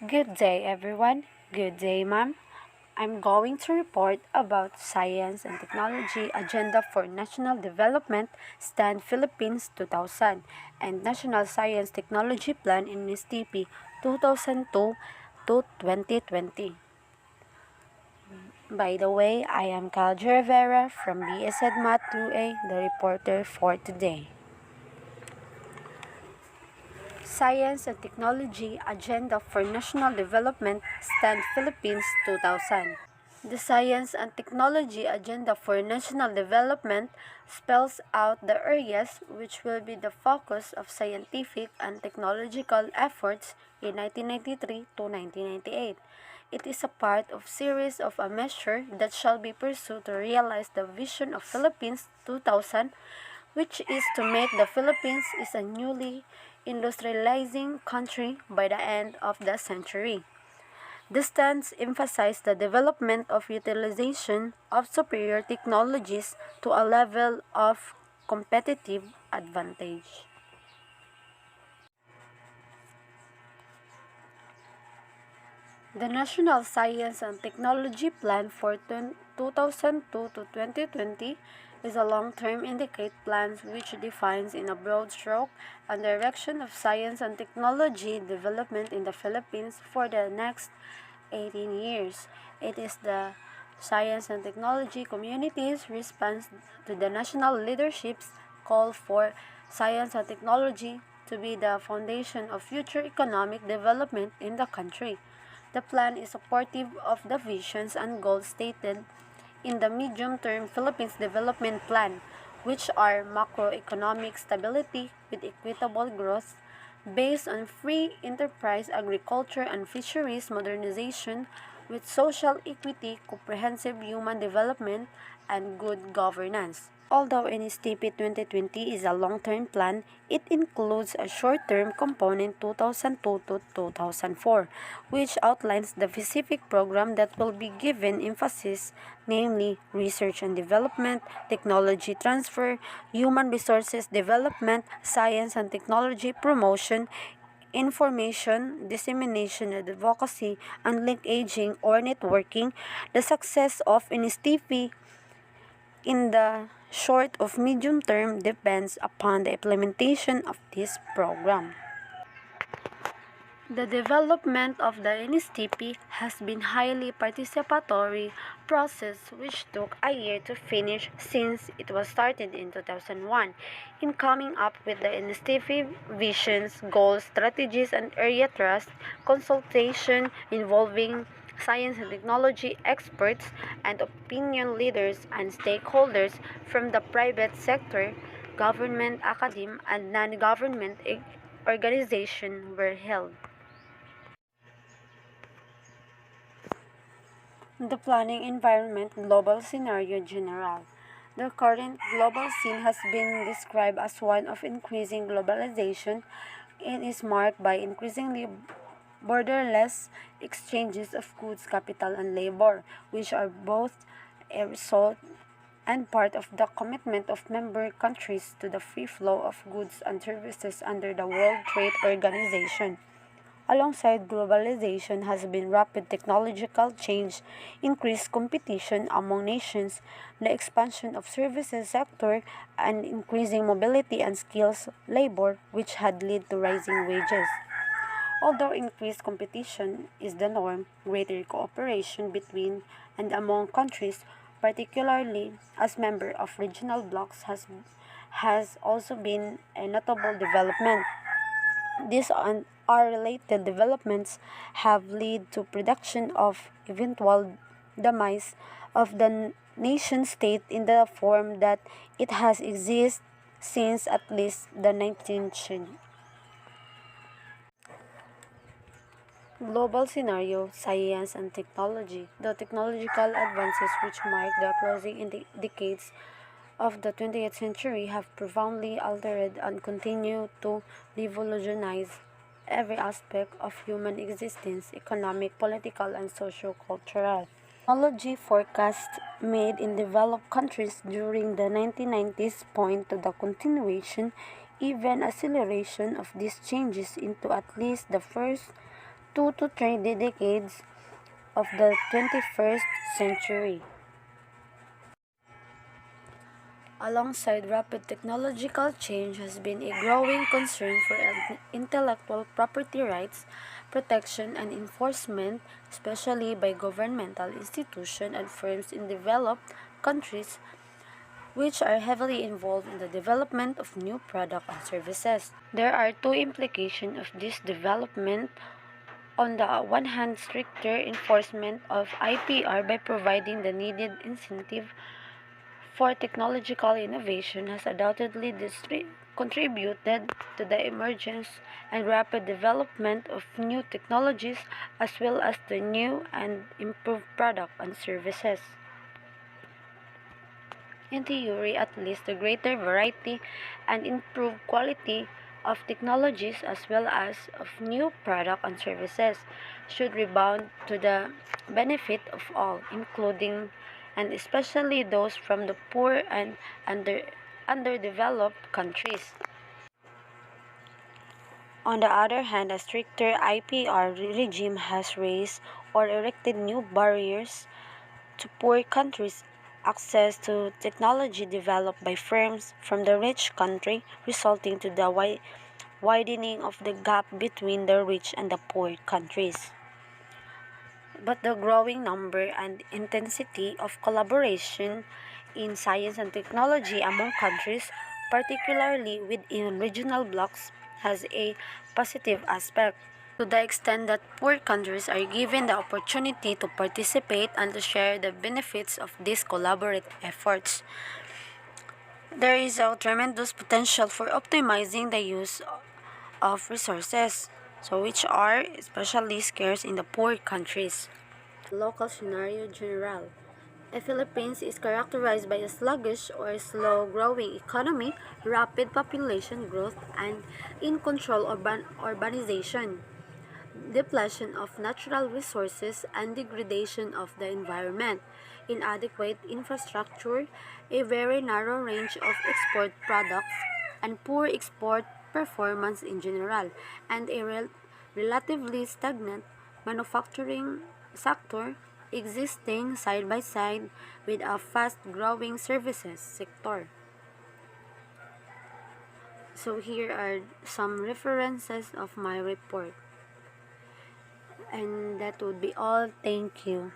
Good day, everyone. Good day, ma'am. I'm going to report about Science and Technology Agenda for National Development Stand Philippines 2000 and National Science Technology Plan in NSTP 2002 to 2020. By the way, I am Rivera from BSED Math 2A, the reporter for today. Science and Technology Agenda for National Development Stand Philippines 2000. The Science and Technology Agenda for National Development spells out the areas which will be the focus of scientific and technological efforts in 1993 to 1998. It is a part of series of a measure that shall be pursued to realize the vision of Philippines 2000, which is to make the Philippines is a newly industrializing country by the end of the century. The stands emphasize the development of utilization of superior technologies to a level of competitive advantage. The National Science and Technology Plan for 2002 to 2020 is a long-term indicate plan which defines in a broad stroke a direction of science and technology development in the Philippines for the next 18 years. It is the science and technology community's response to the national leadership's call for science and technology to be the foundation of future economic development in the country. The plan is supportive of the visions and goals stated in the medium-term Philippines Development Plan, which are macroeconomic stability with equitable growth, based on free enterprise agriculture and fisheries modernization with social equity, comprehensive human development, and good governance. Although NSTP 2020 is a long-term plan, it includes a short-term component 2002 to 2004, which outlines the specific program that will be given emphasis, namely research and development, technology transfer, human resources development, science and technology promotion, information, dissemination, advocacy, and linkaging or networking. The success of NSTP in the short of medium term depends upon the implementation of this program. The development of the NSTP has been highly participatory process which took a year to finish since it was started in 2001 in coming up with the NSTP visions, goals, strategies, and area trust consultation involving science and technology experts and opinion leaders and stakeholders from the private sector, government, academe, and non-government organization were held. The planning environment global scenario general. The current global scene has been described as one of increasing globalization. It is marked by increasingly borderless exchanges of goods, capital, and labor, which are both a result and part of the commitment of member countries to the free flow of goods and services under the World Trade Organization. Alongside globalization has been rapid technological change, increased competition among nations, the expansion of services sector, and increasing mobility and skills labor which had led to rising wages. Although increased competition is the norm, greater cooperation between and among countries, particularly as member of regional blocs, has also been a notable development. These are related developments have led to production of eventual demise of the nation state in the form that it has existed since at least the 19th century. Global scenario, science and technology. The technological advances which mark the closing decades of the 20th century have profoundly altered and continue to revolutionize every aspect of human existence, economic, political, and socio-cultural. Technology forecasts made in developed countries during the 1990s point to the continuation, even acceleration of these changes into at least the first 2 to 3 decades of the 21st century. Alongside rapid technological change has been a growing concern for intellectual property rights, protection and enforcement, especially by governmental institutions and firms in developed countries which are heavily involved in the development of new products and services. There are two implications of this development. On the one hand, stricter enforcement of IPR by providing the needed incentive for technological innovation has undoubtedly contributed to the emergence and rapid development of new technologies as well as the new and improved products and services. In theory, at least, the greater variety and improved quality of technologies as well as of new products and services should rebound to the benefit of all, including and especially those from the poor and underdeveloped countries. On the other hand, a stricter IPR regime has raised or erected new barriers to poor countries' access to technology developed by firms from the rich country, resulting to the widening of the gap between the rich and the poor countries. But the growing number and intensity of collaboration in science and technology among countries, particularly within regional blocs, has a positive aspect. To the extent that poor countries are given the opportunity to participate and to share the benefits of these collaborative efforts, there is a tremendous potential for optimizing the use of resources, so which are especially scarce in the poor countries. Local scenario general. The Philippines is characterized by a sluggish or slow-growing economy, rapid population growth, and in-control urbanization, depletion of natural resources, and degradation of the environment, inadequate infrastructure, a very narrow range of export products, and poor export performance in general, and a relatively stagnant manufacturing sector existing side by side with a fast-growing services sector. So here are some references of my report. And that would be all. Thank you.